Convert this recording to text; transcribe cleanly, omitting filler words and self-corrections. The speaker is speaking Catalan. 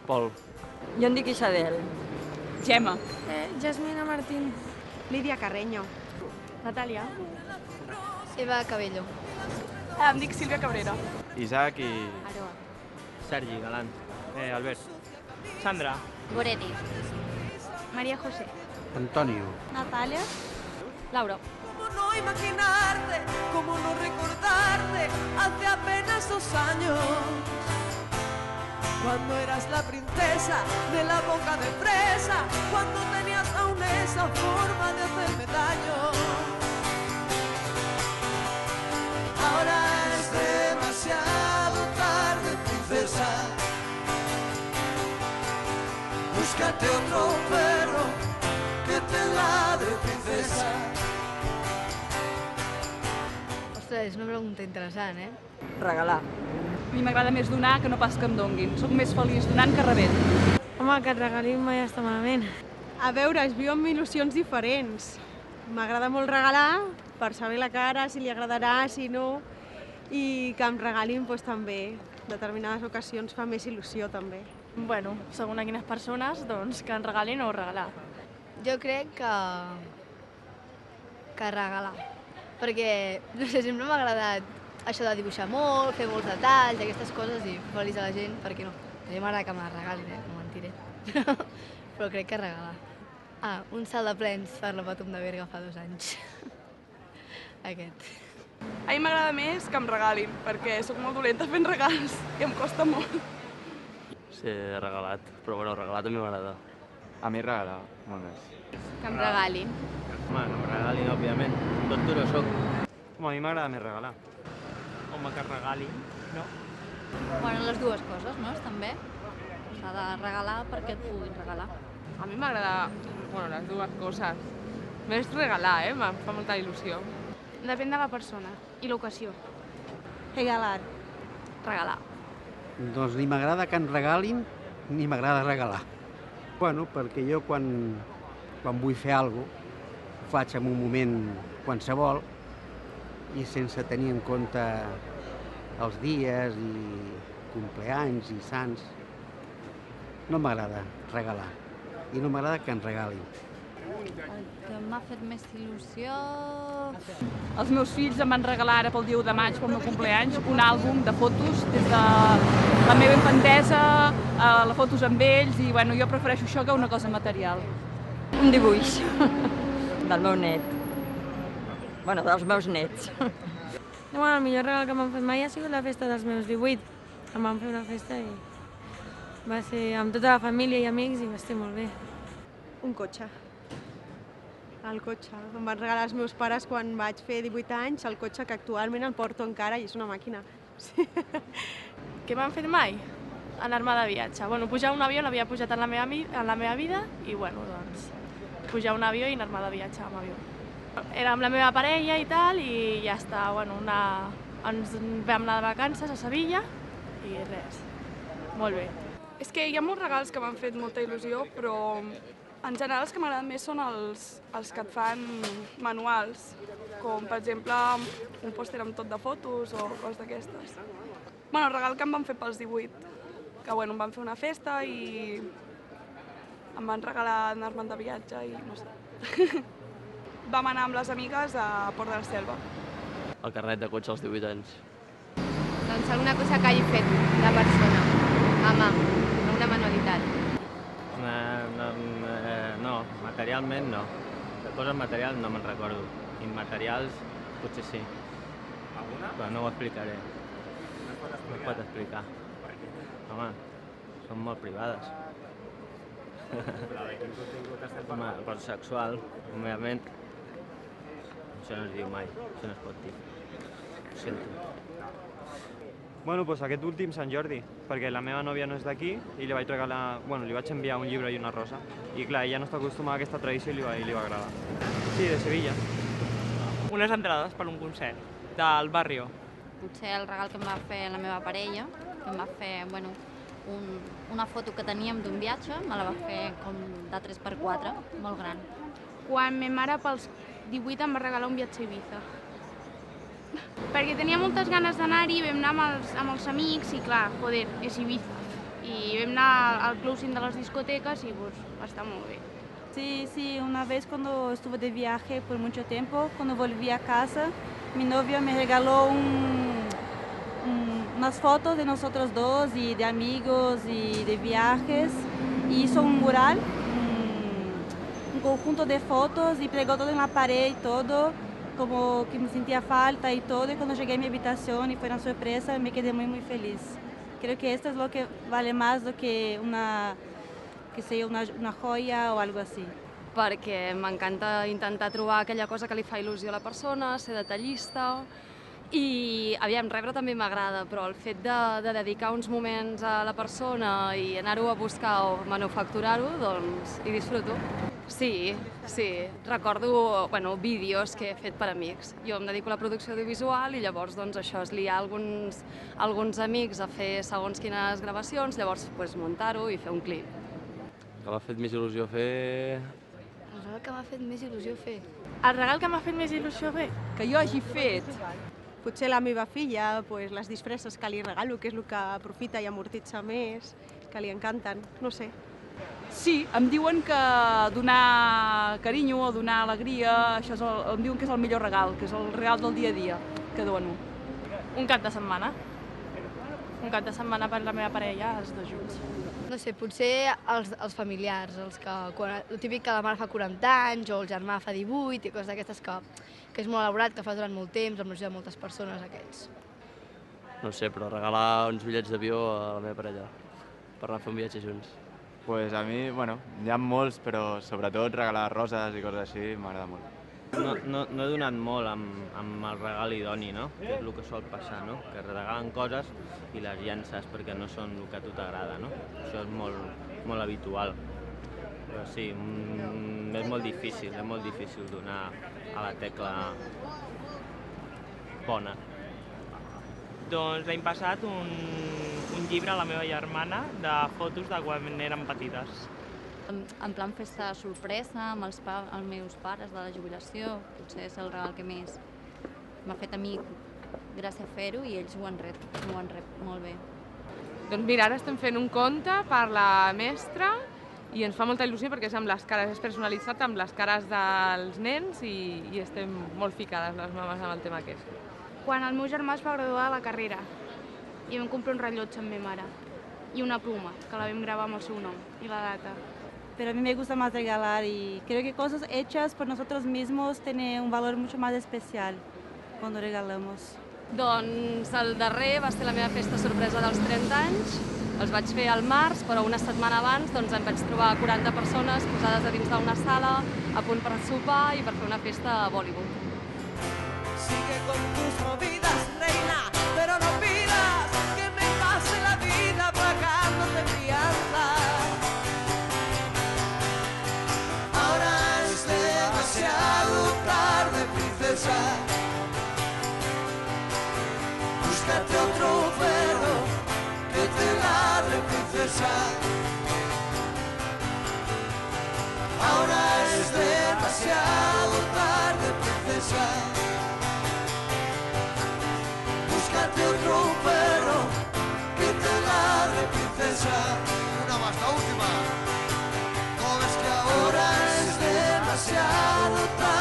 Pol. Jo em dic Isabel. Gemma. Jasmina Martín. Lídia Carreño. Natàlia. Eva Cabello. Em dic Sílvia Cabrera. Isaac i... Aroa. Sergi Galant. Albert. Sandra. Goretti. María José. Antonio. Natàlia. Laura. ¿Cómo no imaginarte, cómo no recordarte hace apenas 2 años? Cuando eras la princesa de la boca de fresa, cuando tenías aún esa forma de hacerme daño. Ahora es demasiado tarde, princesa. Búscate otro perro que te ladre, princesa. Ostres, és una pregunta interessant, Regalar. A mi m'agrada més donar que no pas que em donguin. Soc més feliç donant que rebent. Home, que et regalin mai està malament. A veure, es viu amb il·lusions diferents. M'agrada molt regalar, per saber la cara, si li agradarà, si no, i que em regalin doncs, també. Determinades ocasions fa més il·lusió també. Bueno, segons a quines persones, doncs que en regalin o regalar. Jo crec que regalar. Perquè, no sé, sempre m'ha agradat això de dibuixar molt, fer molts detalls, aquestes coses, i feliç a la gent, perquè no. A mi m'agrada que me la regalin, no mentiré. Però crec que regalar. Un salt de plens per la Patum de Berga fa 2 anys. Aquest. A mi m'agrada més que em regalin, perquè sóc molt dolenta fent regals i em costa molt. Sí, he regalat, però bueno, regalat a mi m'agrada. A mi regalar, molt més. Que em regalin. Home, no em regalin, òbviament. Tot duro soc. Home, a mi m'agrada més regalar. Home, que regalin, no? Bueno, les dues coses, no? Estan bé. S'ha de regalar perquè et puguin regalar. A mi m'agrada, bueno, les dues coses. Més regalar, em fa molta il·lusió. Depèn de la persona i l'ocasió. Regalar. Regalar. Doncs ni m'agrada que em regalin, ni m'agrada regalar. Bueno, perquè jo quan vull fer alguna cosa, ho faig en un moment qualsevol i sense tenir en compte els dies i compleanys i sants. No m'agrada regalar i no m'agrada que em regalin. El que m'ha fet més il·lusió... Els meus fills em van regalar ara pel dia 1 de maig, pel meu compleanys, un àlbum de fotos des de la meva infantesa, les fotos amb ells, i bueno, jo prefereixo això que una cosa material. Un dibuix del meu net. Bueno, dels meus nets. Bueno, el millor regal que m'han fet mai ha sigut la festa dels meus 18. Em van fer una festa i va ser amb tota la família i amics i va ser molt bé. Un cotxe. El cotxe. Em van regalar els meus pares quan vaig fer 18 anys el cotxe que actualment el porto encara i és una màquina. Sí. Què m'han fet mai? Anar-me de viatge. Bueno, pujar a un avió no havia pujat en la meva vida i bueno, doncs, pujar a un avió i anar-me de viatge amb avió. Era amb la meva parella i tal i ja està, bueno, ens vam anar de vacances a Sevilla i res, molt bé. És que hi ha molts regals que m'han fet molta il·lusió, però en general els que m'agraden més són els que et fan manuals, com per exemple un pòster amb tot de fotos o coses d'aquestes. Bueno, el regal que em van fer pels 18, que bueno, em van fer una festa i em van regalar anar-me'n de viatge i no sé. Vam anar amb les amigues a Port de la Selva. El carnet de cotxe als 18 anys. Doncs alguna cosa que hagi fet la persona, a mà, una manualitat. No, materialment no. De coses materials no me'n recordo. Immaterials potser sí. Alguna? Però no ho explicaré. No es pot explicar. Home, són molt privades. Home, però sexual, òbviament. Això no es diu mai, això no es pot dir. Ho sento. Bueno, doncs aquest últim Sant Jordi, perquè la meva nòvia no és d'aquí i li vaig regalar, bueno, li vaig enviar un llibre i una rosa. I clar, ella no està acostumada a aquesta tradició i li va agradar. Sí, de Sevilla. Unes entrades per un concert del Barrio. Potser el regal que em va fer la meva parella, que em va fer, bueno, una foto que teníem d'un viatge, me la va fer com de 3x4, molt gran. Quan ma mare pels 18 em va regalar un viatge a Ibiza. Perquè tenia moltes ganes d'anar-hi, vam anar amb els amics i clar, joder, és Ibiza. y vam anar al closing de les discoteques y pues va estar muy bien. Sí, sí, una vez cuando estuve de viaje por mucho tiempo, cuando volví a casa, mi novio me regaló unas fotos de nosotros dos y de amigos y de viajes, y hizo un mural, un conjunto de fotos y pegó todo en la pared y todo, como que me sentía falta y todo, y cuando llegué a mi habitación y fue una sorpresa, me quedé muy feliz. Creo que esto es lo que vale más do que una joia o algo així. Perquè m'encanta intentar trobar aquella cosa que li fa il·lusió a la persona, ser detallista, i aviam, rebre també m'agrada, però el fet de dedicar uns moments a la persona i anar-ho a buscar o manufacturar-ho, doncs hi disfruto. Sí, recordo vídeos que he fet per amics. Jo em dedico a la producció audiovisual i llavors això és liar alguns amics a fer segons quines gravacions, llavors muntar-ho i fer un clip. Que m'ha fet més il·lusió fer... El regal que m'ha fet més il·lusió fer? El regal que m'ha fet més il·lusió fer? Que jo hagi fet? Potser la meva filla, les disfresses que li regalo, que és el que aprofita i amortitza més, que li encanten, no sé. Sí, em diuen que donar carinyo o donar alegria, em diuen que és el millor regal, que és el regal del dia a dia que dono. Un cap de setmana. Un cap de setmana per la meva parella, els dos junts. No sé, potser els familiars, el típic que la mare fa 40 anys o el germà fa 18 i coses d'aquestes que és molt elaborat, que fa durant molt temps, amb l'ajuda de moltes persones, aquests. No sé, però regalar uns bitllets d'avió a la meva parella per anar a fer un viatge junts. Pues a mi, n'hi ha molts, però sobretot regalar roses i coses així m'agrada molt. No he donat molt amb el regal idoni, no? Que és el que sol passar, no? Que regalen coses i les llences perquè no són el que a tu t'agrada, no? Això és molt habitual. Però sí, és molt difícil donar a la tecla bona. Doncs l'any passat un llibre a la meva germana de fotos de quan érem petites. En plan festa sorpresa amb els meus pares de la jubilació, potser és el regal que més m'ha fet a mi gràcia fer-ho i ells m'ho han rep molt bé. Doncs mira, ara estem fent un conte per la mestra i ens fa molta il·lusió perquè és amb les cares, és personalitzat amb les cares dels nens i estem molt ficades les mames amb el tema aquest. Quan el meu germà es va graduar a la carrera i vam comprar un rellotge amb ma mare y una pluma, que la vam gravar amb el seu nom i la data. Pero a mí me gusta más regalar y creo que cosas hechas por nosotros mismos tienen un valor mucho más especial cuando regalamos. Doncs el darrer va ser la meva festa sorpresa dels 30 anys. Els vaig fer al març, però una setmana abans em vaig trobar 40 persones posades a dins d'una sala, a punt per sopar i per fer una festa a Bollywood. Sigue con tus movidas, reina, pero no pidas que me pase la vida pagándote fianza. Ahora es demasiado tarde, princesa. Búscate otro perro que te ladre, princesa. Ahora es demasiado tarde, princesa. Búscate otro perro que te ladre, princesa. Una más, la última. ¿No ves que ahora es demasiado tarde?